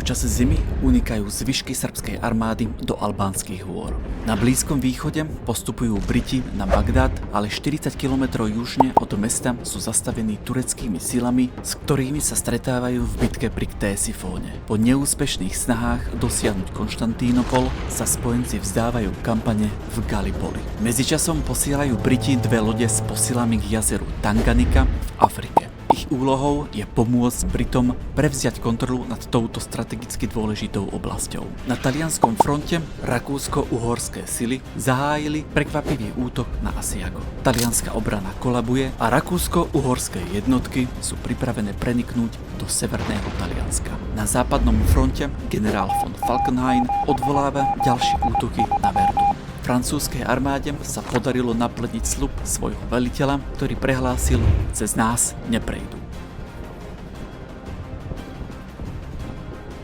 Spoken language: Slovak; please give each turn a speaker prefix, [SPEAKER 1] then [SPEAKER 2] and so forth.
[SPEAKER 1] Počas zimy unikajú zvyšky srbskej armády do albánskych hôr. Na Blízkom východe postupujú Briti na Bagdad, ale 40 km južne od mesta sú zastavení tureckými silami, s ktorými sa stretávajú v bitke pri Ktésifóne. Po neúspešných snahách dosiahnuť Konštantínopol sa spojenci vzdávajú kampane v Gallipoli. Medzičasom posielajú Briti dve lode s posilami k jazeru Tanganika v Afrike. Ich úlohou je pomôcť Britom prevziať kontrolu nad touto strategicky dôležitou oblasťou. Na talianskom fronte rakúsko-uhorské sily zahájili prekvapivý útok na Asiago. Talianska obrana kolabuje a rakúsko-uhorské jednotky sú pripravené preniknúť do severného Talianska. Na západnom fronte generál von Falkenhayn odvoláva ďalšie útoky na Verdun. Francúzskej armáde sa podarilo naplniť sľub svojho veliteľa, ktorý prehlásil: cez nás neprejdú.